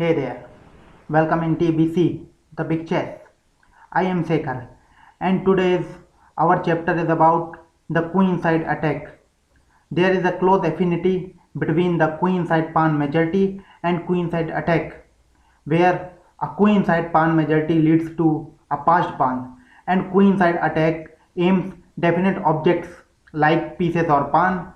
Hey there, welcome in TBC, the Big Chess. I am Sekhar, and today's our chapter is about the queen-side attack. There is a close affinity between the queen-side pawn majority and queen-side attack, where a queen-side pawn majority leads to a passed pawn, and queen-side attack aims definite objects like pieces or pawn.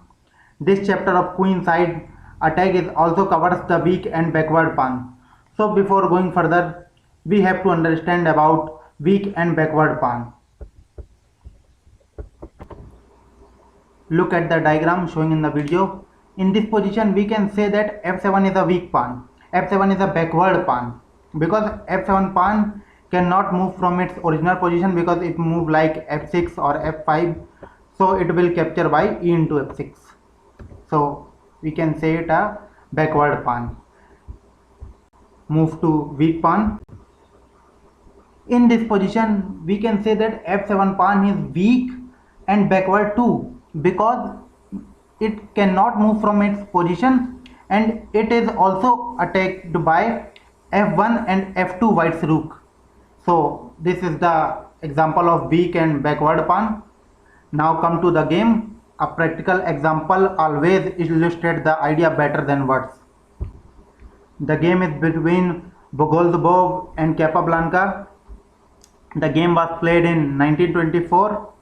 This chapter of queen-side attack is also covers the weak and backward pawn. So before going further, we have to understand about weak and backward pawn. Look at the diagram showing in the video. In this position, we can say that f7 is a weak pawn. f7 is a backward pawn because f7 pawn cannot move from its original position because it move like f6 or f5. So it will capture by e into f6. So we can say it a backward pawn. Move to weak pawn. In this position, we can say that f7 pawn is weak and backward too because it cannot move from its position and it is also attacked by f1 and f2 white's rook. So this is the example of weak and backward pawn. Now come to the game. A practical example always illustrates the idea better than words. The game is between Bogolzubov and Capablanca. The game was played in 1924.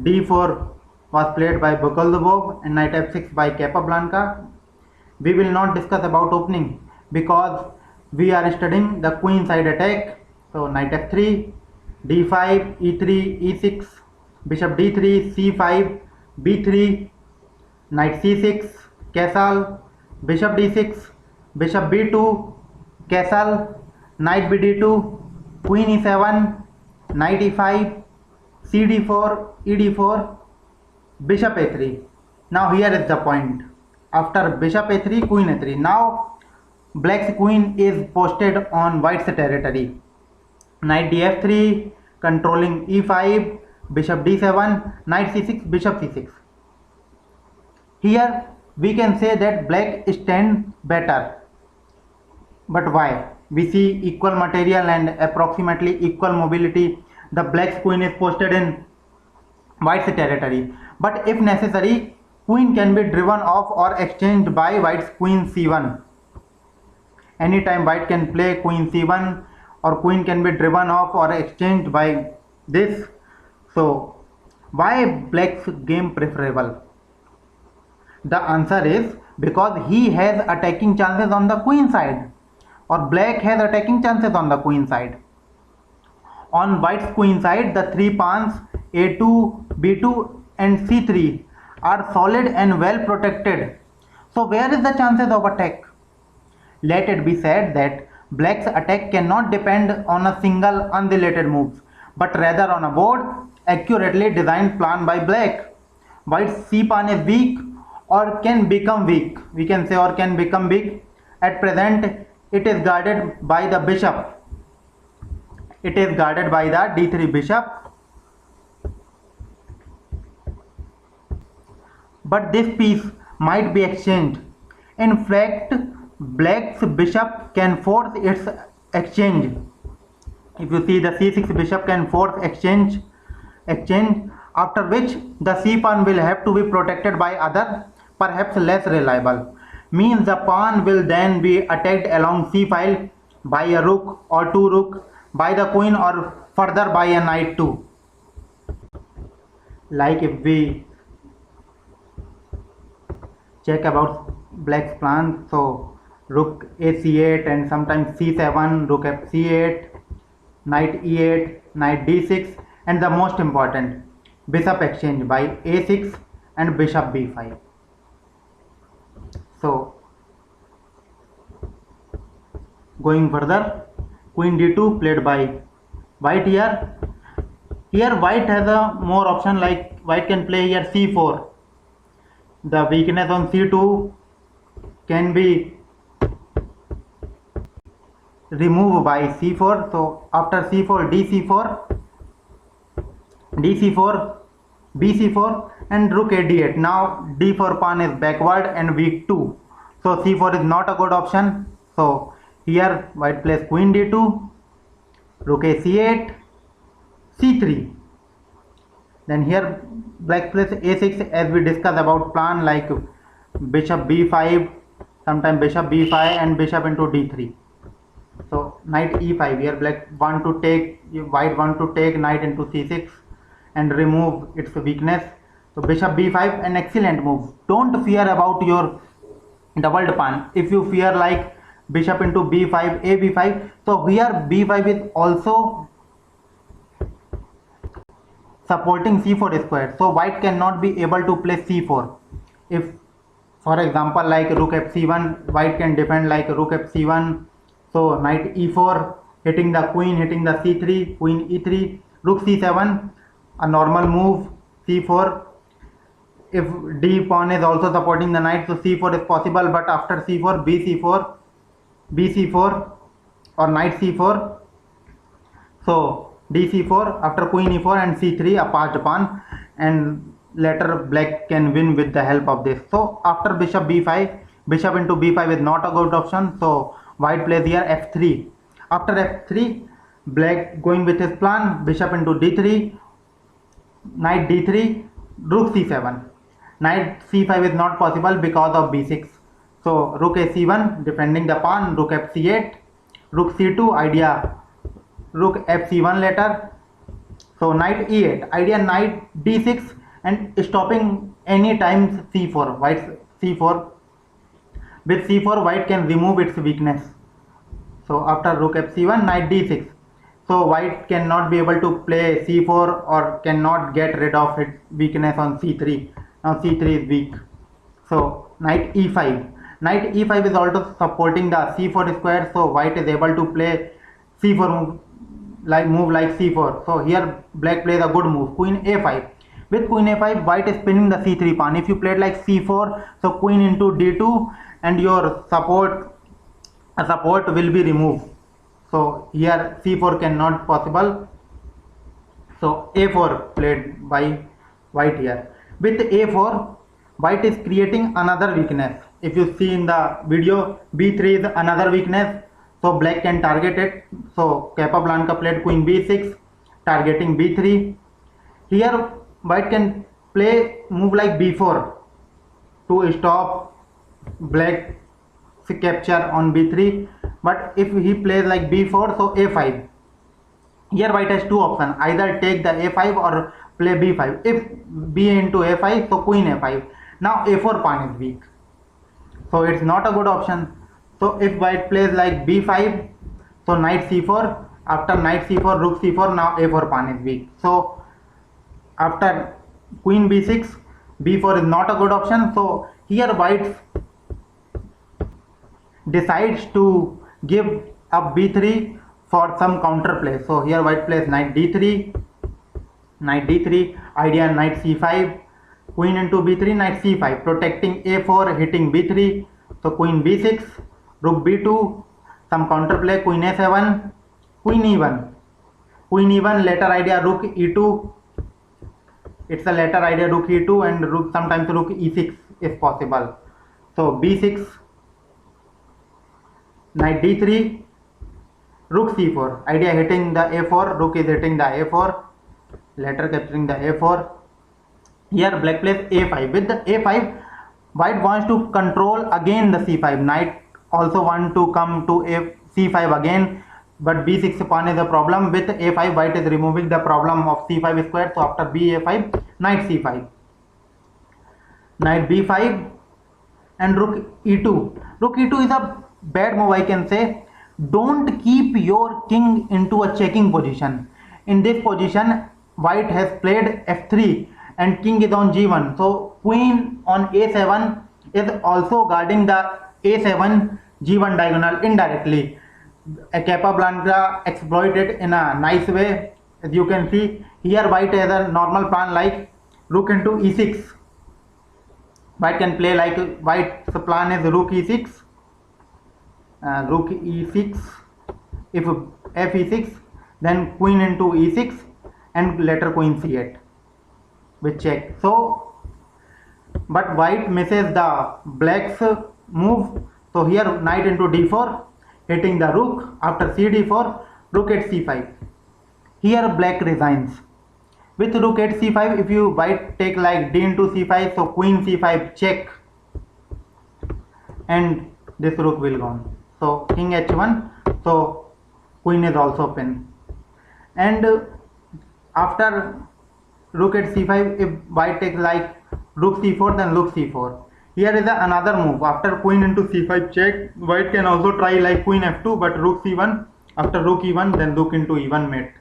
d4 was played by Bogolzubov and knight f6 by Capablanca. We will not discuss about opening because we are studying the queen side attack. So knight f3, d5, e3, e6, bishop d3, c5, b3, knight c6, castle, bishop d6, bishop b2, castle, knight bd2, queen e7, knight e5, cd4, ed4, bishop a3. Now here is the point. After bishop a3, queen a3. Now black's queen is posted on white's territory. Knight df3, controlling e5, bishop d7, knight c6, bishop c6. Here we can say that black stands better. But why? We see equal material and approximately equal mobility. The black's queen is posted in white's territory. But if necessary, queen can be driven off or exchanged by white's queen c1. Anytime white can play queen c1 or queen can be driven off or exchanged by this. So why black's game preferable? The answer is because he has attacking chances on the queen side, or black has attacking chances on the queen side. On white's queen side, the three pawns a2, b2 and c3 are solid and well protected. So where is the chances of attack? Let it be said that black's attack cannot depend on a single unrelated move, but rather on a board accurately designed plan by black. White's c pawn is weak or can become weak. We can say or can become weak. At present, it is guarded by the bishop. It is guarded by the d3 bishop. But this piece might be exchanged. In fact, black's bishop can force its exchange. If you see, the c6 bishop can force exchange, after which the c pawn will have to be protected by other, perhaps less reliable. Means the pawn will then be attacked along c file by a rook or two rook, by the queen, or further by a knight too. Like if we check about black's plan, so rook a c8 and sometimes c7, rook f c8, knight e8, knight d6, and the most important, bishop exchange by a6 and bishop b5. So going further, queen d2 played by white here. Here white has a more option, like white can play here c4. The weakness on c2 can be removed by c4. So after c4, d4, bc4 and rook a d8. Now d4 pawn is backward and weak too. So c4 is not a good option. So Here white plays queen d2, rook a c8, c3. Then here black plays a6, as we discussed about plan like bishop b5, sometimes bishop b5 and bishop into d3. So knight e5, here black want to take, white want to take knight into c6 and remove its weakness. So bishop b5, an excellent move. Don't fear about your doubled pawn. If you fear like bishop into b5, a b5, so here b5 is also supporting c4 square, so white cannot be able to play c4. If for example like rook fc1, white can defend like rook fc1, so knight e4 hitting the queen, hitting the c3, queen e3, rook c7, a normal move, c4. If d pawn is also supporting the knight, so c4 is possible, but after c4, bc4, bc4 or knight c4, so dc4, after queen e4 and c3, a passed pawn, and later black can win with the help of this. So after bishop b5, bishop into b5 is not a good option, so white plays here f3. After f3, black going with his plan, bishop into d3, knight d3, rook c7. Knight c5 is not possible because of b6, so rook a c1 defending the pawn, rook f c8, rook c2, idea rook fc1 later, so knight e8, idea knight d6 and stopping any times c4, white c4. With c4 white can remove its weakness. So after rook fc1, knight d6, so white cannot be able to play c4 or cannot get rid of its weakness on c3. Now c3 is weak, so knight e5, knight e5 is also supporting the c4 square, so white is able to play c4 move like c4. So here black plays a good move, queen a5. With queen a5, white is pinning the c3 pawn. If you played like c4, so queen into d2 and your support will be removed. So here c4 cannot possible, so a4 played by white here. With a4, white is creating another weakness. If you see in the video, b3 is another weakness, so black can target it. So Capablanca played queen b6 targeting b3. Here white can play move like b4 to stop black capture on b3, but if he plays like b4, so a5. Here white has two options, either take the a5 or play b5. If b into a5, so queen a5. Now a4 pawn is weak, so it's not a good option. So if white plays like b5, so knight c4, after knight c4, rook c4, now a4 pawn is weak. So after queen b6, b4 is not a good option, so here white decides to give up b3 for some counter play. So here white plays knight d3, idea knight c5, queen into b3, knight c5, protecting a4, hitting b3, so queen b6, rook b2, some counter play, queen a7, queen e1, later idea rook e2, it's a later idea rook e2, and rook, sometimes rook e6 is possible. So b6, knight d3, rook c4, idea hitting the a4, rook is hitting the a4, later capturing the a4. Here black plays a5. With the a5, white wants to control again the c5. Knight also want to come to c5 again, but b6 pawn is a problem. With a5, white is removing the problem of c5 square. So after ba5, knight c5, knight b5 and rook e2. Rook e2 is a bad move, I can say. Don't keep your king into a checking position. In this position, white has played f3 and king is on g1, so queen on a7 is also guarding the a7 g1 diagonal indirectly. Capablanca exploited in a nice way. As you can see here, white has a normal plan like rook into e6. White can play like white's plan is rook e6, rook e6, if f e6, then queen into e6 and later queen c8 with check. So but white misses the black's move, so here knight into d4, hitting the rook. After cd4, rook at c5. Here black resigns. With rook at c5, if you white take like d into c5, so queen c5 check, and this rook will gone. So king h1, so queen is also pin. And after rook at c5, if white takes like rook c4, then rook c4. Here is another move. After queen into c5 check, white can also try like queen f2, but rook c1. After rook e1, then rook into e1 mate.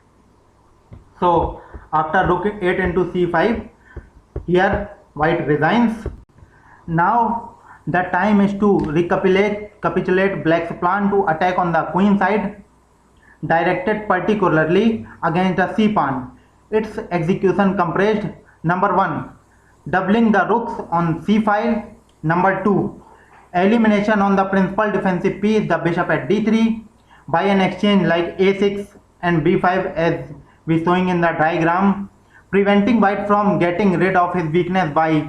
So after rook 8 into c5, here white resigns. Now the time is to recapitulate black's plan to attack on the queen side, directed particularly against the c pawn. Its execution compressed: number 1, doubling the rooks on c file; number 2, elimination on the principal defensive piece, the bishop at d3, by an exchange like a6 and b5 as we showing in the diagram, preventing white from getting rid of his weakness by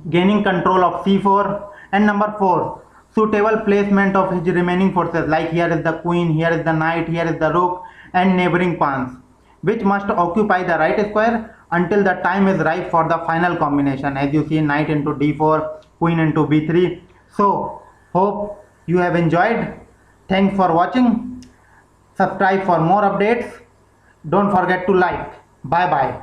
gaining control of c4; and number 4, suitable placement of his remaining forces, like here is the queen, here is the knight, here is the rook, and neighboring pawns, which must occupy the right square until the time is ripe for the final combination, as you see, knight into d4, queen into b3. So hope you have enjoyed. Thanks for watching. Subscribe for more updates. Don't forget to like. Bye bye.